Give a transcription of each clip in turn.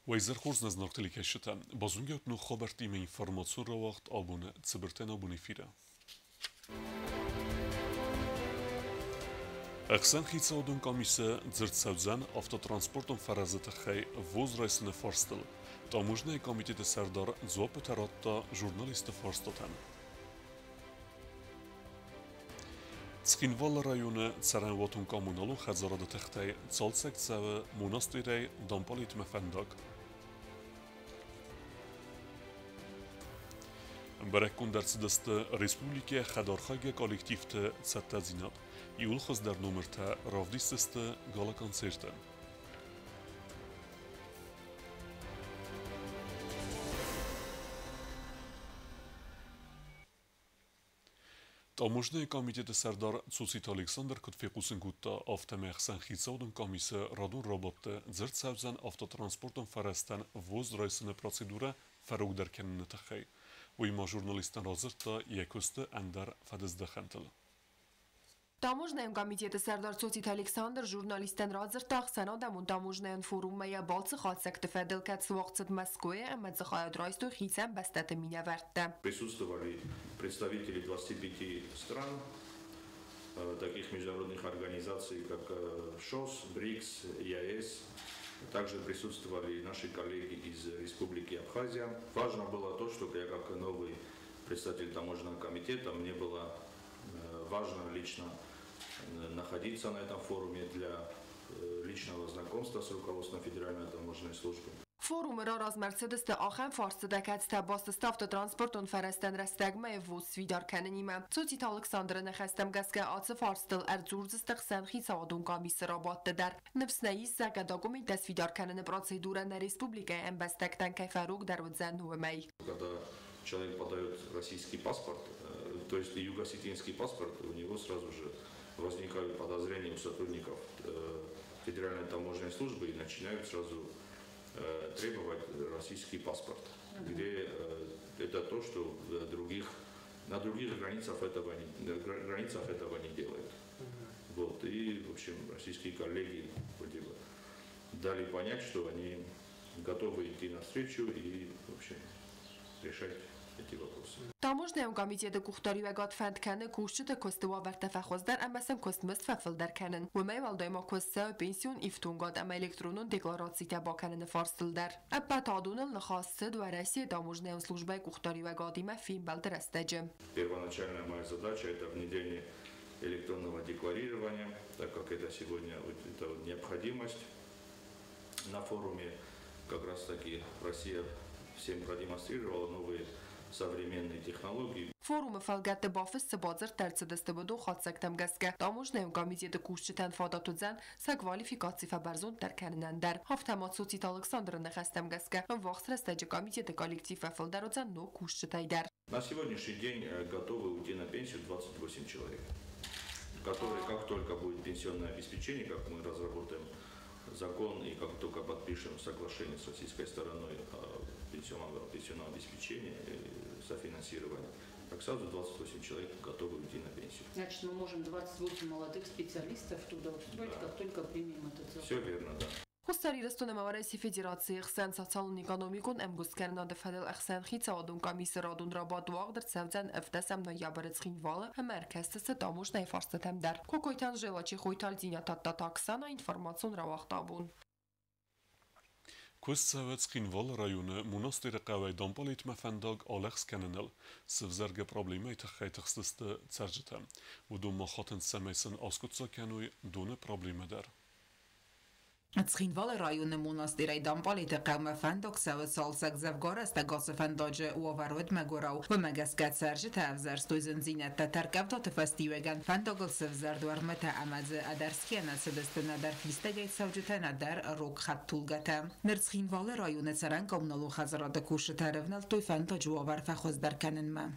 Wayzer Horzna z Nortelikeshitem. Bazungyot nu Khoberti me informazzjon rawaqt abune Tsiberten abune fira. Aqsan Khitsaudun Komise Dzirtsavzan Avtotransportun Farazat Khay Voz Raisini Farstil. Tamožnai komiteti Serdar Zop Taratta jurnalisti Farstotan. Tskinval rayonu Tsaranvatun kommunalu Khazarada Takhtay Tsalsak Tsava Monastiray Dampalit Mefendak. Barakun dersidist Respublika Khadarkhage kollektivte Tsattazinat. Yulkhaz der numerta ravdististe gala konserta. Tamožnai komiteti Serdar Tsusit Alexander Kutfekusin Gutta Avtomerksan Khitsaudun Komise Radun Robotte Dzirtsavzan Avtotransportun Farastan Voz Raisini Procedura Farog derkenini Takhay. Uyma jurnalistan razırta Yakusti Andar Fadizdaxantil. Tamožnajem komiteti Serdar Tsusit Alexander журналистен разыртах санадамун таможнаен форумая балцы хатсекты феделкет свокцет Москве, амадзахая драйсту хитсен бастаты минаверте. Присутствовали представители 25 стран, таких международных организаций, как ШОС, БРИКС, ЕАЭС. Также присутствовали наши коллеги из Республики Абхазия. Важно было то, что я как новый представитель таможенного комитета, мне было важно лично находиться на этом форуме для личного знакомства с руководством Федеральной таможенной службы. Форум راز مرسدس تا آخر فارس دکت تا باست استاف ترانسپورت اون فرستن رستگمه ووس ویدار کننیمه. توتی تا الکساندر نخستم گسکه آت فارستل ارزورز استقسن خیسا ودون کامیس رابط در نفس نیز زگه داگومی دست ویدار کنن процедура на республике ام بستکتن که فروق در ودزن هو می. Когда человек подает российский паспорт, то есть юго-осетинский паспорт, у него сразу же возникают подозрения у сотрудников Федеральной таможенной службы и начинают сразу требовать российский паспорт, где это то, что на других границах этого не делают. Вот. И, в общем, российские коллеги дали понять, что они готовы идти навстречу и, в общем, решать эти вопросы. Tamožnajem komiteti kuchtari و گادفند کنه کوشت کستوا بر تفخوز در امسم کست مستفل در کنن و می والدای ما کسته پنسیون افتون گاد اما الکترونون دکلاراسی تبا کنن فارستل در ابا تادون النخواست و رسی tamožnajem службой kuchtari و گادیمه فیم بلد رستجم. Первоначальная моя задача это внедрение электронного декларирования, так как это сегодня это необходимость. На форуме как раз таки Россия всем продемонстрировала новые современные технологии. فوروم فلگت بافس بازر ترسدسته بدو خاطسکتم گسکه داموجنیم کمیتیت کوشتن فاداتو زن سکوالیفیکاسی فبرزون در کنن در هفتمات سوتیت الکساندر نخستم گسکه و وقت رستج کمیتیت کالکتیف فلدر زن نو کوشتای در. На сегодняшний день готовы уйти на пенсию 28 человек, которые как только будет пенсионное обеспечение, как мы разработаем закон и как только подпишем соглашение с российской стороной о пенсионном обеспечении и софинансировании, так сразу 28 человек готовы уйти на пенсию. Значит, мы можем 28 молодых специалистов туда устроить, Да. как только примем этот закон. Все верно, да. خستاری رستون مواریسی فدراسیون اخسان سالون اقتصادیکون امروز کردن دفعه اخسان خیت آدم کمیس رادون را با دواق در سوزن افتسم نیابرت خینواله هم مرکز ست داموش نیفرستم در کوکویتان جلچی خویتال زینت تا تاکسان اینفرماسیون را وقت آبون. Kustsavets Skinval rayonu Monastiri Qavay Dampalit Mefendag Alex Kenenel Sivzerge problemi Takhaitixsiste Tsarjitam. Vudum Mahatin Semeysin Askutsa Kanuy Dune problemi der. Tsxinval rayonu Monastiri Dampalit Qavay Fendog Salsak Zavgar است گاز فنداج و ورود مگوراو و مگسکت سرج تفزر ستویزن زینت تا ترکب تا تفستیوگن فنداگل سفزر دوارمت عمز ادرسکیان سدستن در فیستگیت سوجتن در روک خط طولگته. در تسخینوال رایون سرنگ امنالو خزرات کوش ترونل توی فنداج و ور فخوز در کنن ما.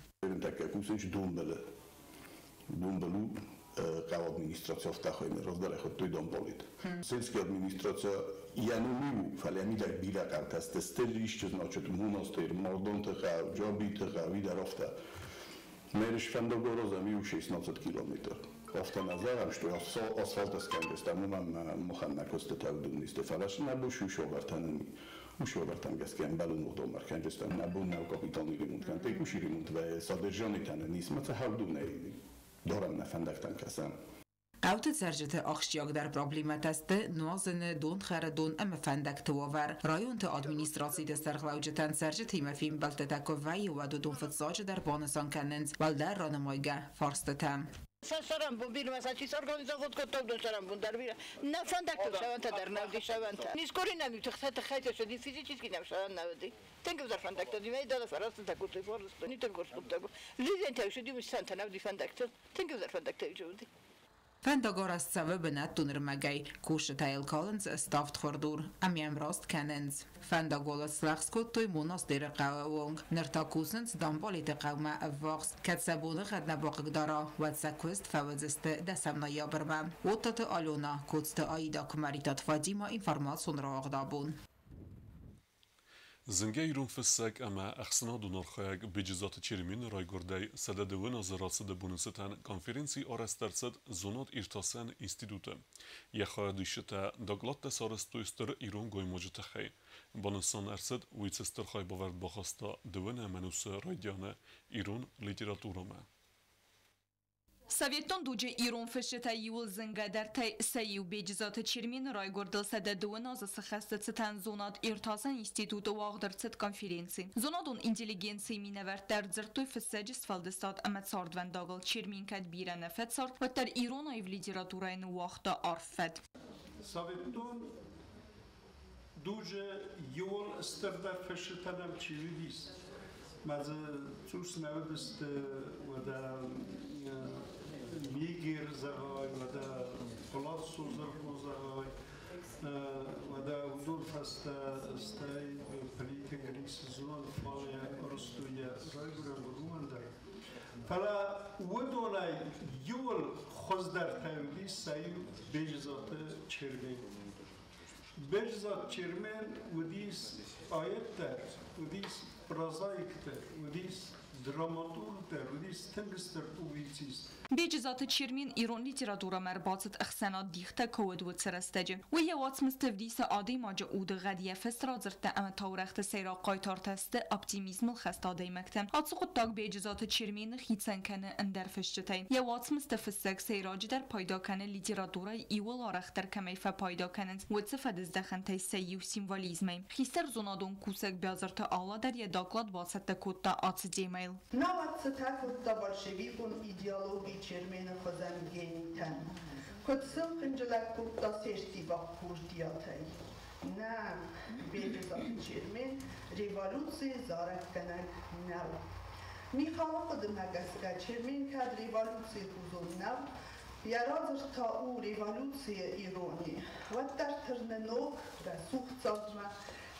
Kao administracja w Tachojmy rozdaleko tu Dompolit. Sędzka administracja Janumiu faliamida bila karta z testyliście znaczy tu monastyr, Mordontecha, Jobitecha, Widarofta. Meryś Fandogoro zamił 16 km. Ofta nazaram, że asfalt skandys, tam mam mohan na kostę tak dumny, Stefanasz na buszu showartanami. მუშაობართან გასკენ ბალუნო მარკანჯესთან ნაბუნავ კაპიტანი რიმონტკან ტეკუში რიმონტ და სადერჟონიდან ნისმაცა ჰავდუნე დორანნა ფანდაკთან კასან Auto sergete achstiag der problemataste nuazene don kharadon am fandak tovar rayon te administratie des terglaujetan sergete imafim baltakovai wa dodon fatsaje der bonasan kanens valder ranamoyga farstatam Saram bumbir masachis organizovat kotov do saram bundar vira. Na fandak to shavanta dar navdi shavanta. Niskorina mi tkhsat khayta shodi fizikiski nam shavan navdi. Tengo dar fandak to dimay da farast ta kutu forst. Ni ten korstup tago. Liden ta shodi mi santa navdi fandak to. Tengo dar fandak to jodi. Fandagoras savebnat tunrmagay kushtail collins staft khordur amiam rost kanens Fandagolas slagskot monas der qawong nertakusens dambolite qawma avvaqs katsabuna khadna baqdara watsakwest fawazist dasam noyabrma otat alona kotsta aida kumaritat fadima information raqdabun زنجيرون فسق أما أحسنا دونارخيق بجزات تشيرمين رايغورداي سددون نظرات دبونستان كونفرنسي أرسترسد زونات إرتاسن إنستيتوتا يخا ديشتا داغلات تسارستويستر إيرون غوي موجتخي بانسان أرسد ويتستر خاي باورد بخاستا دون منوس رايديانا إيرون ليتراتوراما Советон дуджи Ирон фешета юл зингадертай саиу бежизат чермин райгордал сададуна за сахастацитан зонат иртасан института вагдерцет конференции. Зонадун интеллигенции минавертер дзертуй фессаджис фалдестат аматсардван дагал чермин кадбира нафетсард ваттер Ирона и в литературайн вахта арфет. Советон дуджи юл стердер фешета намчивидис. Маза цус навдест вада Мигер загай, вада Палаццо загай, вада Удолфаста стай политик рисзон фалия ростуя райгурам руанда. Фала ودونای یول خزدر تایودی سایو بجزات چرمن. بجزات چرمن ودیس آیت در ودیس پرازایک در ودیس دراماتور در ودیس تنگستر اویتیس. بجزات چرمین ایران لیتراتورا مرباطت اخسانات دیخته کود و سرستجه و یه وات مستفدیس عادی ماجه اود غدیه فسترا زرته اما تاورخت سیرا قایتار تسته اپتیمیزم الخستاده مکتن آتسو خود تاک بجزات چرمین خیتسن کنه اندر فشتتین یه وات مستفسک سیراج در پایدا کنه لیتراتورا ایول آرختر کمیفه پایدا کنند و تفد ازدخن تای سیو سیموالیزمیم خیستر زونادون کوسک بیازرته آلا در یه داکلات واسطه کود تا آتس دیمیل نوات ستاکود تا بالشویکون ایدئولوژی چرمن خودم گینیتن. کدسم خنجلک بود تا سرتی با پوردیاتای. نه بیجزات چرمن ریولوسی زارک کنک نو. میخوام خودم نگسته چرمن کد ریولوسی خودم نو. یارازش تا او ریولوسی ایرانی و در ترن نوک رسوخ سازم.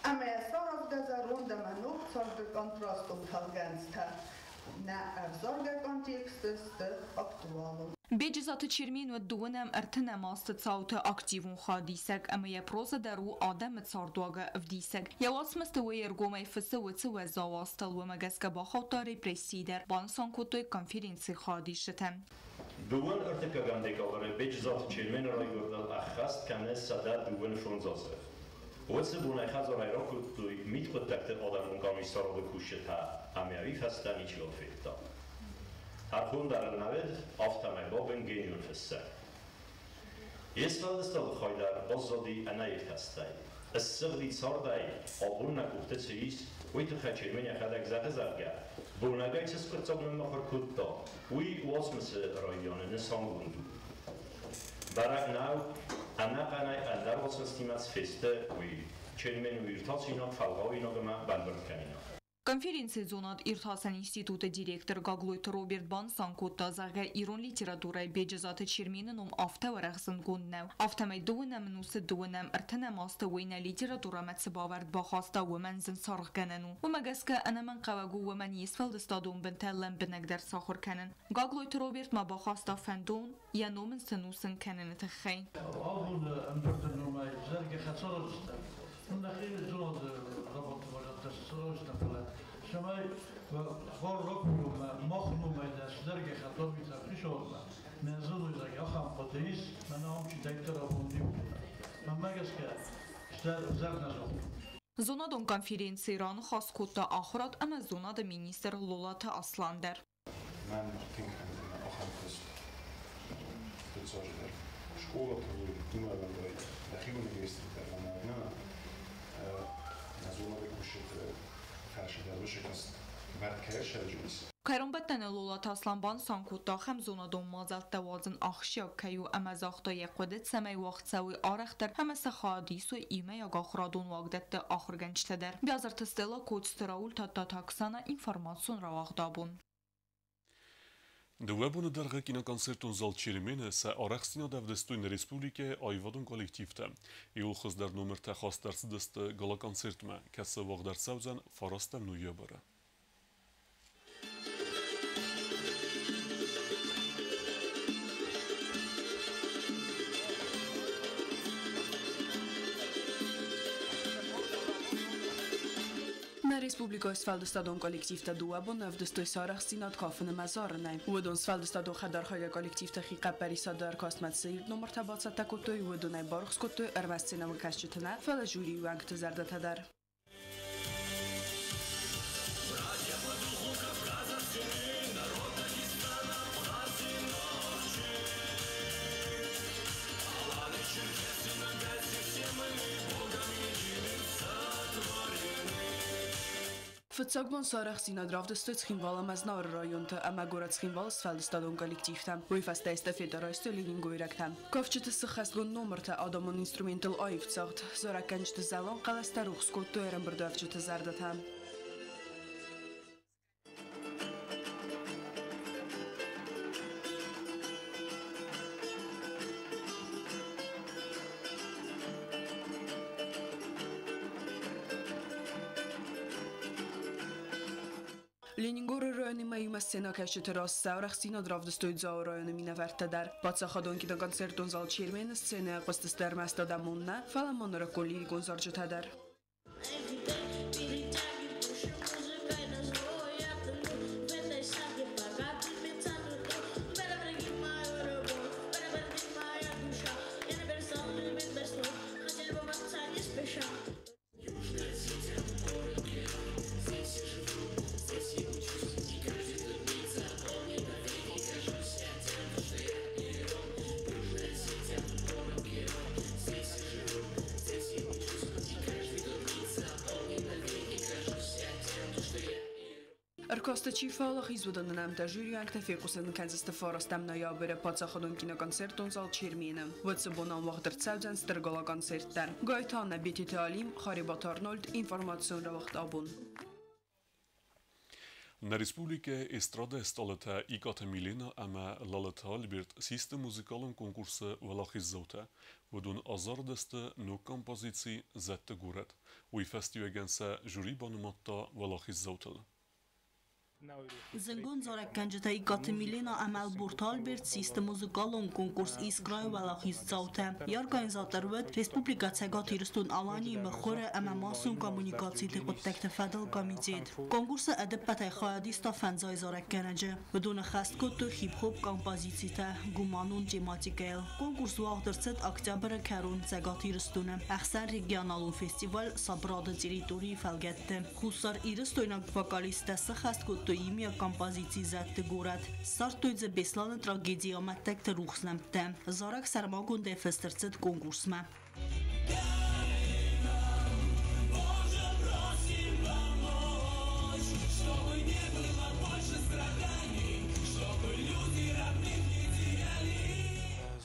اما اصلا از گذرون دم نوک سازد کنتراستم تلگنسته. نه افزارگه کانتکست است اکتوالم. بجزات چرمین و دونم ارتن ماست تصاوت اکتیون خادیسک اما یه پروز درو آدم تصاردواغ افدیسک یه واسمست و یرگومای فسه و تسو و زاواستل و مگسک با خودتاری پریسیدر بانسان کتوی کنفرینسی خادیشتن. دون ارتکاگنده که بجزات چرمین رای گردل اخست کنه صدر دون فرنزازه. واسه بونه خزارای را کتوی میت قدرت آدمون کامیستار رو بکوشت ها امیاوی هستن ایچ لافیتا. هر خون در نوید آفتمه بابن گینیون فسته. یستادستاد خواهدر آزادی انایت هسته. السغدی ساردای آبون نگفته چیست وی تو خچرمین خدک زده زرگه. بونگای چیز کرتاب نمخور کد دا. وی واسمس رایانه نسان گوندو. برای نو انا قنای اندر واسمس تیمت فسته وی چرمین ویرتاس اینا فلغاو اینا به من بلبرد کنینا. Конференция зонат Иртасан института директор Гаглойт Роберт Бансан кутта зага Ирон литературай бежазата черминенум афта варахсан гуннав. Афтамай дуунам нусы дуунам артана маста вейна литература матсабавард бахаста ومنزن سارغ کننو. و مگسکه انا من قواگو ومن یسفل دستادون بنتلم بنگدر ساخر کنن. Гаглойт Роберت ما بخاستا فندون یا نومن سنوسن کنن تخین. آبون امبرتنومای زرگ خسارست. من خیلی زود رابط تسروش نفله. شمای خور رکوم مخنومه دست درگ خطر میترخیش آورد. نزدوی زنگ آخام قطعیست من هم چی دکتر آبوندی بود. من مگس که زر نزد. Zona konferensiran xas kutta axırat ama zona da minister Lolata Aslander. Ben axam kız tutsaçlar. Şkola tabii dünyada daxil üniversitelerden zona da kuşet karşıda şekast vertkaya şercimiz. Kayronbətən Lolata Aslanban sankutta hem zona mazalt tawazın axşya kayu amazaxta yaqadet samay vaqtsawi araxtar hamasa xadis و ime yaqaxradun vaqdatda axırgançtadar. Biazart stela kodstraul tatta taksana informasyon ravaqdabun. Dëwebun dërgë kina koncertun zal çerimene se araxtina devdestujnë Respublike ajvadun kolektivte. I u xëzdar numër të khas dërcëdës të gala koncertme, kësë vaqdar savzen farastem në jëbërë. Na Respublika Svalstadon kollektivte duabon övdöstoj sarach sinat kafene mazarnaj. Uedon Svalstadon xadarxaga kollektivte xiqab perisadar kastmat seyir numar tabatsa takotoy uedonaj barxskotoy ermestsina vakaşçıtına fala juri uank tezarda tadar. Fëtsagban sarach sinadrav dëstoj Tshinvala maznar rajon të amagorat Tshinvala Svalstadon kollektivte. Ujfasta este federajstö Leningo irekten. Kafçıtı sıxasgon numër të adamon instrumental ayıftsagt. Zora kenç të zalon qalastar uxskot të erën bërdövçı të zardatem. Leningor rajoni ma scena kështë të rast saurach sina dravdës të idzau rajoni mina verte dar. Paca xadon ki të koncerton zal qirmen scena qëstës të ermesta da munna, fala më në rëkolli i konzor që të dar. Arkosta qifala xizvudën në nëmë të zhyri janë këtë fikusën në kënzës të farastem në jabëre paca xodon kina koncerton zal qirmine. Vëtë së bonan vaqtër të savzen së tërgolla koncertën. Gajtan në biti të alim, Kharibat Arnold, informacion rë vaqt abun. Në Respublike Estrada stalëta i kate Milena ama lalët Albert sistë muzikalën konkursë vëllakhis zote, vëdun azardës të në kompozici zetë të guret, u i festju e gense zhuri banëmat të vëllakhis zotëllë. Zëngon zorek këngjëta i katë Milena Amel Burt Albert sistë muzikalon konkurs iskraj vëllakhis zote. I organizatërvet Respublika Cegat i rëstun alani më khore e me masun komunikacit të këtë të fedel komitet. Konkursë edhe pëtaj khajadista fenzaj zorek këngjë. Vëdu në khest këtë hip-hop kompozicite gumanun tematikel. Konkurs vaqtërcet oktyabër kërun Cegat i rëstune. Ahsen regionalun festival sabradë teritori felgette. Khusar i rëstojnë vokaliste së khest këtë të imja kompozici zetë të gurat. Sartoj zë beslanë tragedia me tek të ruxnem të. Zarak sermagun dhe festërcet konkursme.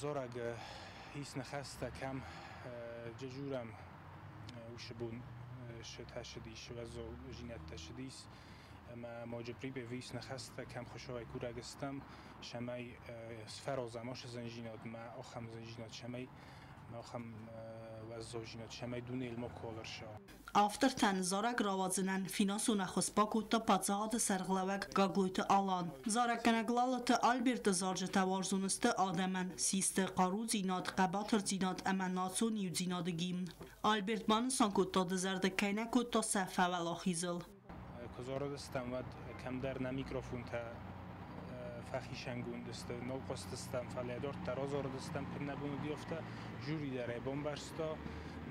Zorak his në khasta kam gjëgjurem u shëbun shët hashëdish vëzo gjinat të shëdis ما موجبری به ویس نخسته کم خوشای کورگستم شمای سفراز ماش زنجینات ما آخم زنجینات شمای ما آخم و زوجینات شمای دونه علم کولرشا. Afterten zarek ravazinen finansu në khospaku të pacatë sërglavek gaglujtë alan. Zarek këneglalë të Albert të zargjë të varzunës të ademen, sistë qaru zinat, qabatër zinat e menatsu një zinat gjimën. Albert banë sanku të dëzërde kajneku të sefa velahizël. کزارو دستم و کم در نه میکروفون تا فخیشنگون دسته نو قصد دستم فلیدار ترازار دستم که نبود دیفته جوری داره بمبستا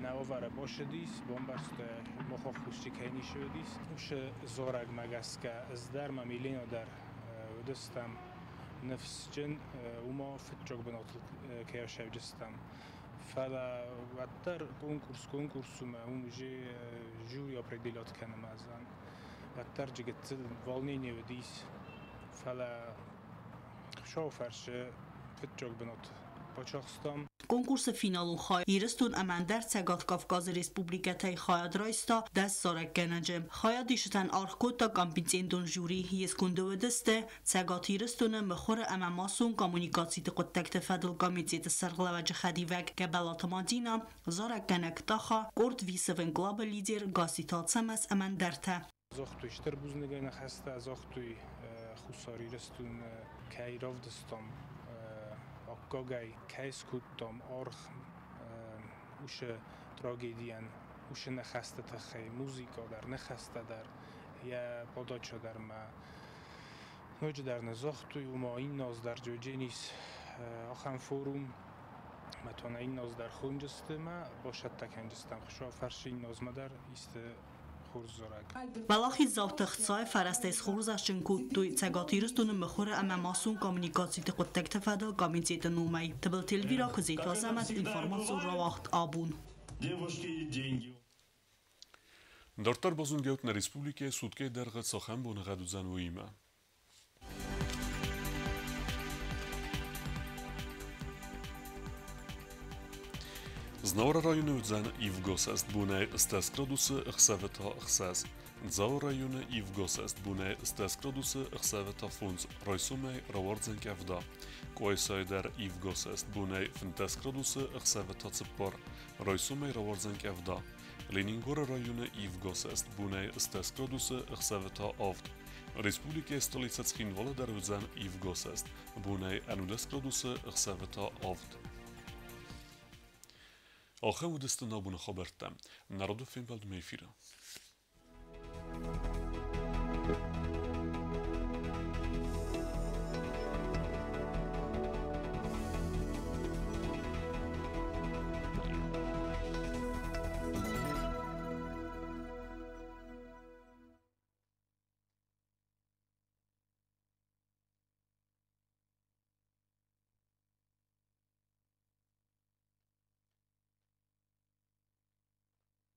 ناواره باشدیس بومبارست مخوخوشتی کنی شدیس وش زورگ مگسکه از در ممیلینو در ودستم نفس جن وما فتشوك بنوت كياشاف جستم فلا وتر كونكورس ما ومجي جوري определят كان مازن وتر جت волнение وديس فلا شوفرش فتشوك بنوت بچاخستم Konkurse finalun xay Iristun əməndər Səqat Qafqaz Respublikatay xayad raysta dəst saraq gənəcəm. Xayad işitən arxkota kampinçendun juri yeskundövədəstə Səqat Iristunu məxora əməmasun komunikasiyeti qottəkdə fədil komiteti sərqləvəcə xədivək qəbəlatımacina zaraq gənək daxa qort visəvən qlaba lider qasitatsəməz əməndərtə. Zoxtu iştər buznəgənə xəstə zoxtu xusar Iristun kəyrov dıstam Gogay, kayskuttom, orch, usze tragedian, usze nechasta tachej, muzika dar, nechasta dar, ja podoczo dar ma, noć dar ne zochtuj, ma innos dar dziedzinis, ochan forum, ma to na innos dar hundzysty bo szat tak hundzystam, chszo farszy innos ma dar, ist Բալախի զավտղծայ վարաստես խորզաշն կուտույ ծագատիրստունը մխորը ամամասուն կոմունիկացիyti qottəkdə fədil komiteti numay. Tıbıltil vira kuzeyta zamət informasiyon ravaxt abun. Դարտար բոզունգեուտն Ռեսպուբլիկե սուտկե դերղը ծոխեն բունղադուզան ուիմը։ Znavra rajonu udzen Ivgosest bune steskradusy chseveta chses. Dzao rajonu Ivgosest bune steskradusy chseveta funz rojsumej rawardzen kevda. Koysayder Ivgosest bune finteskradusy chseveta cypor rojsumej rawardzen kevda. Leningora rajonu Ivgosest bune steskradusy chseveta ovd. Respublike stolica Chinvola der udzen Ivgosest bune anudeskradusy chseveta ovd. آخر ودست نابون خبرتم نرادو فیلم بالدو میفیرم